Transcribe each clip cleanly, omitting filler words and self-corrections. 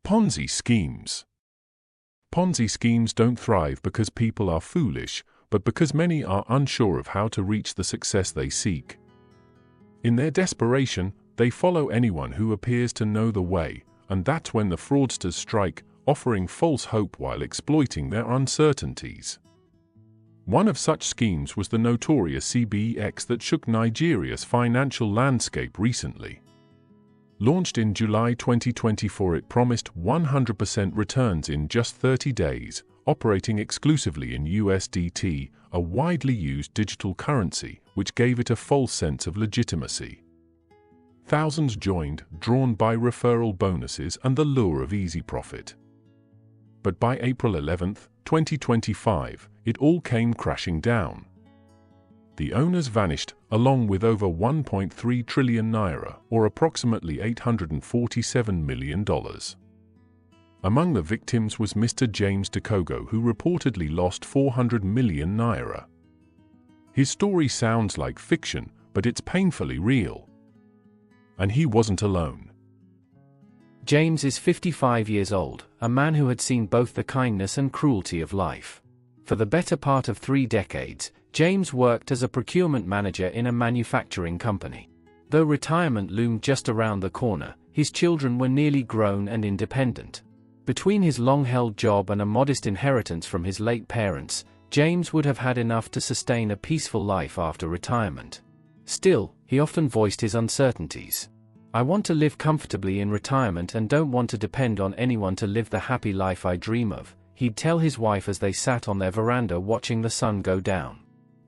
Ponzi schemes. Ponzi schemes don't thrive because people are foolish, but because many are unsure of how to reach the success they seek. In their desperation, they follow anyone who appears to know the way, and that's when the fraudsters strike, offering false hope while exploiting their uncertainties. One of such schemes was the notorious CBEX that shook Nigeria's financial landscape recently. Launched in July 2024, it promised 100% returns in just 30 days, operating exclusively in USDT, a widely used digital currency, which gave it a false sense of legitimacy. Thousands joined, drawn by referral bonuses and the lure of easy profit. But by April 11, 2025, it all came crashing down. The owners vanished, along with over 1.3 trillion naira, or approximately $847 million. Among the victims was Mr. James Dakogo, who reportedly lost 400 million naira. His story sounds like fiction, but it's painfully real. And he wasn't alone. James is 55 years old, a man who had seen both the kindness and cruelty of life. For the better part of 3 decades, James worked as a procurement manager in a manufacturing company. Though retirement loomed just around the corner, his children were nearly grown and independent. Between his long-held job and a modest inheritance from his late parents, James would have had enough to sustain a peaceful life after retirement. Still, he often voiced his uncertainties. "I want to live comfortably in retirement and don't want to depend on anyone to live the happy life I dream of," he'd tell his wife as they sat on their veranda watching the sun go down.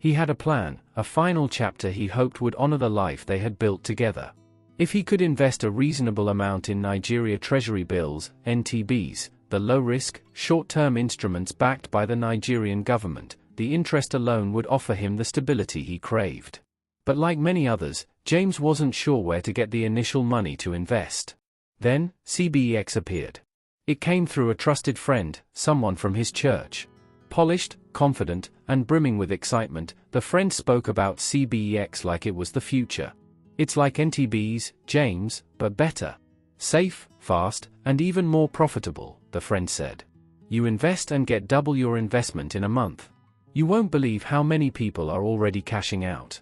He had a plan, a final chapter he hoped would honor the life they had built together. If he could invest a reasonable amount in Nigeria Treasury bills, NTBs, the low-risk, short-term instruments backed by the Nigerian government, the interest alone would offer him the stability he craved. But like many others, James wasn't sure where to get the initial money to invest. Then, CBEX appeared. It came through a trusted friend, someone from his church. Polished, confident, and brimming with excitement, the friend spoke about CBEX like it was the future. "It's like NTBs, James, but better. Safe, fast, and even more profitable," the friend said. "You invest and get double your investment in a month. You won't believe how many people are already cashing out."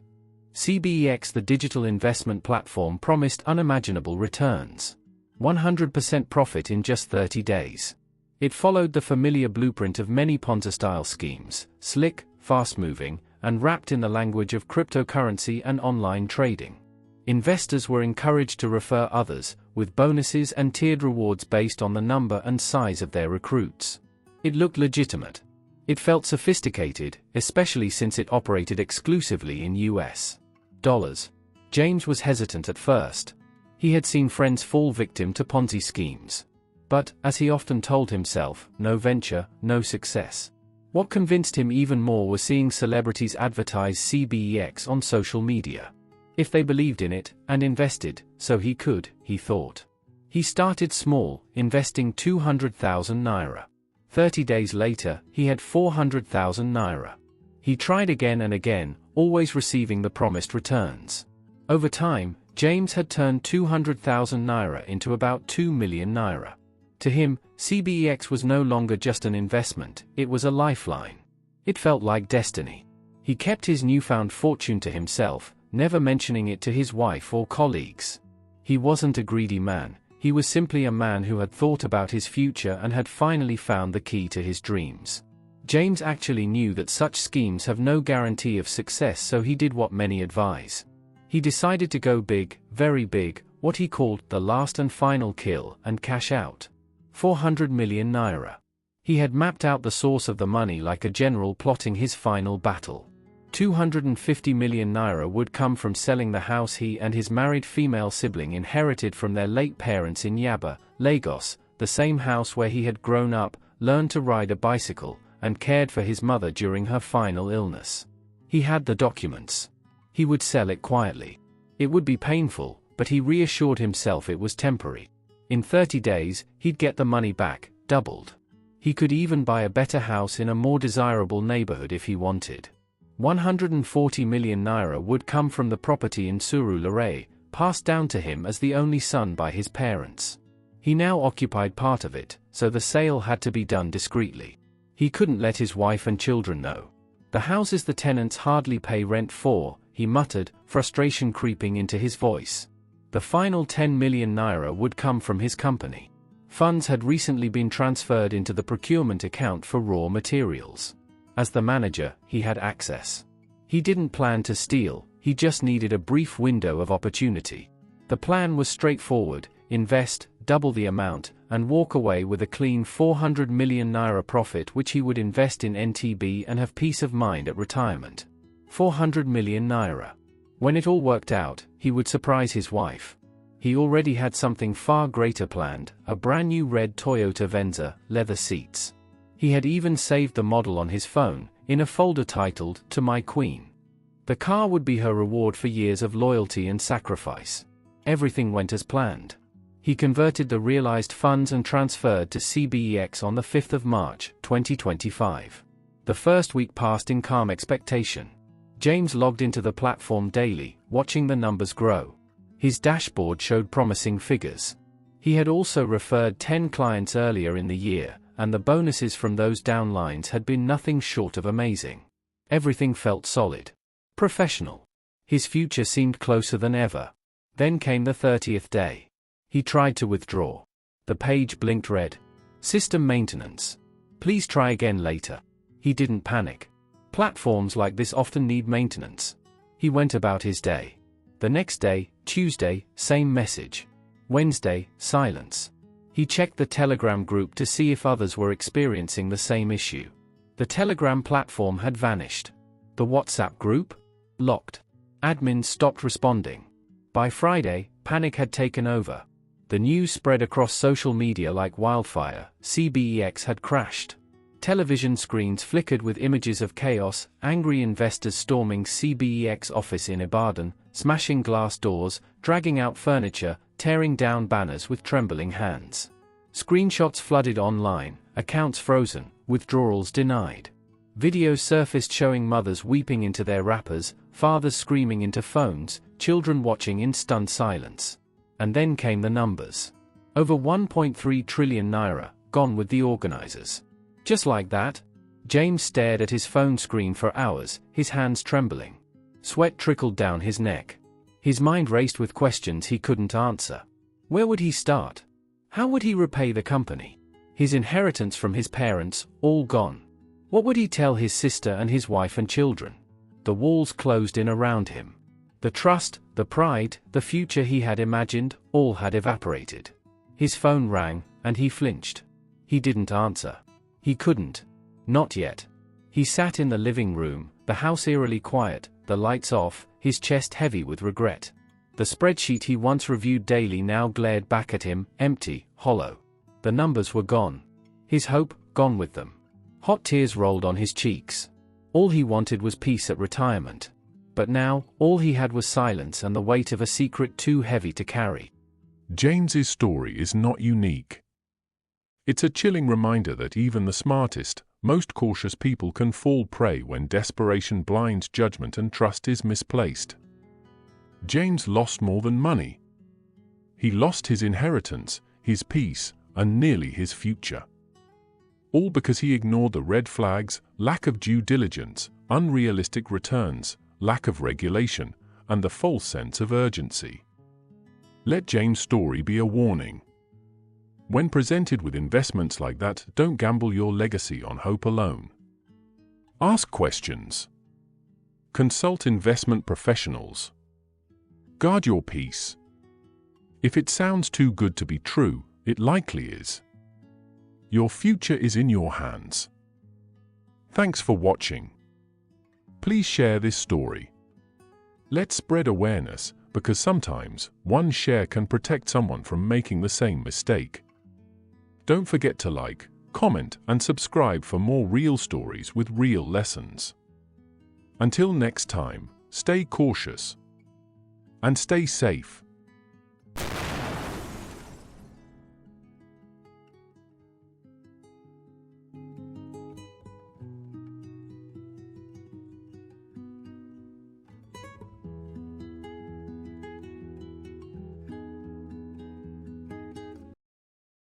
CBEX, the digital investment platform, promised unimaginable returns. 100% profit in just 30 days. It followed the familiar blueprint of many Ponzi-style schemes, slick, fast-moving, and wrapped in the language of cryptocurrency and online trading. Investors were encouraged to refer others, with bonuses and tiered rewards based on the number and size of their recruits. It looked legitimate. It felt sophisticated, especially since it operated exclusively in US dollars. James was hesitant at first. He had seen friends fall victim to Ponzi schemes. But, as he often told himself, no venture, no success. What convinced him even more was seeing celebrities advertise CBEX on social media. If they believed in it, and invested, so he could, he thought. He started small, investing 200,000 naira. 30 days later, he had 400,000 naira. He tried again and again, always receiving the promised returns. Over time, James had turned 200,000 naira into about 2 million naira. To him, CBEX was no longer just an investment, it was a lifeline. It felt like destiny. He kept his newfound fortune to himself, never mentioning it to his wife or colleagues. He wasn't a greedy man, he was simply a man who had thought about his future and had finally found the key to his dreams. James actually knew that such schemes have no guarantee of success, so he did what many advise. He decided to go big, very big, what he called the last and final kill, and cash out. 400 million naira. He had mapped out the source of the money like a general plotting his final battle. 250 million naira would come from selling the house he and his married female sibling inherited from their late parents in Yaba, Lagos, the same house where he had grown up, learned to ride a bicycle, and cared for his mother during her final illness. He had the documents. He would sell it quietly. It would be painful, but he reassured himself it was temporary. In 30 days, he'd get the money back, doubled. He could even buy a better house in a more desirable neighborhood if he wanted. 140 million naira would come from the property in Surulere, passed down to him as the only son by his parents. He now occupied part of it, so the sale had to be done discreetly. He couldn't let his wife and children know. The houses the tenants hardly pay rent for, he muttered, frustration creeping into his voice. The final 10 million naira would come from his company. Funds had recently been transferred into the procurement account for raw materials. As the manager, he had access. He didn't plan to steal, he just needed a brief window of opportunity. The plan was straightforward: invest, double the amount, and walk away with a clean 400 million naira profit which he would invest in NTB and have peace of mind at retirement. 400 million naira. When it all worked out, he would surprise his wife. He already had something far greater planned: a brand new red Toyota Venza, leather seats. He had even saved the model on his phone, in a folder titled, "To My Queen." The car would be her reward for years of loyalty and sacrifice. Everything went as planned. He converted the realized funds and transferred to CBEX on the 5th of March, 2025. The first week passed in calm expectation. James logged into the platform daily, watching the numbers grow. His dashboard showed promising figures. He had also referred 10 clients earlier in the year, and the bonuses from those downlines had been nothing short of amazing. Everything felt solid. Professional. His future seemed closer than ever. Then came the 30th day. He tried to withdraw. The page blinked red. System maintenance. Please try again later. He didn't panic. Platforms like this often need maintenance. He went about his day. The next day, Tuesday, same message. Wednesday, silence. He checked the Telegram group to see if others were experiencing the same issue. The Telegram platform had vanished. The WhatsApp group? Locked. Admins stopped responding. By Friday, panic had taken over. The news spread across social media like wildfire: CBEX had crashed. Television screens flickered with images of chaos, angry investors storming CBEX office in Ibadan, smashing glass doors, dragging out furniture, tearing down banners with trembling hands. Screenshots flooded online, accounts frozen, withdrawals denied. Videos surfaced showing mothers weeping into their wrappers, fathers screaming into phones, children watching in stunned silence. And then came the numbers. Over 1.3 trillion naira, gone with the organizers. Just like that, James stared at his phone screen for hours, his hands trembling. Sweat trickled down his neck. His mind raced with questions he couldn't answer. Where would he start? How would he repay the company? His inheritance from his parents, all gone. What would he tell his sister and his wife and children? The walls closed in around him. The trust, the pride, the future he had imagined, all had evaporated. His phone rang, and he flinched. He didn't answer. He couldn't. Not yet. He sat in the living room, the house eerily quiet, the lights off, his chest heavy with regret. The spreadsheet he once reviewed daily now glared back at him, empty, hollow. The numbers were gone. His hope, gone with them. Hot tears rolled on his cheeks. All he wanted was peace at retirement. But now, all he had was silence and the weight of a secret too heavy to carry. James's story is not unique. It's a chilling reminder that even the smartest, most cautious people can fall prey when desperation blinds judgment and trust is misplaced. James lost more than money. He lost his inheritance, his peace, and nearly his future. All because he ignored the red flags: lack of due diligence, unrealistic returns, lack of regulation, and the false sense of urgency. Let James' story be a warning. When presented with investments like that, don't gamble your legacy on hope alone. Ask questions. Consult investment professionals. Guard your peace. If it sounds too good to be true, it likely is. Your future is in your hands. Thanks for watching. Please share this story. Let's spread awareness, because sometimes one share can protect someone from making the same mistake. Don't forget to like, comment, and subscribe for more real stories with real lessons. Until next time, stay cautious and stay safe.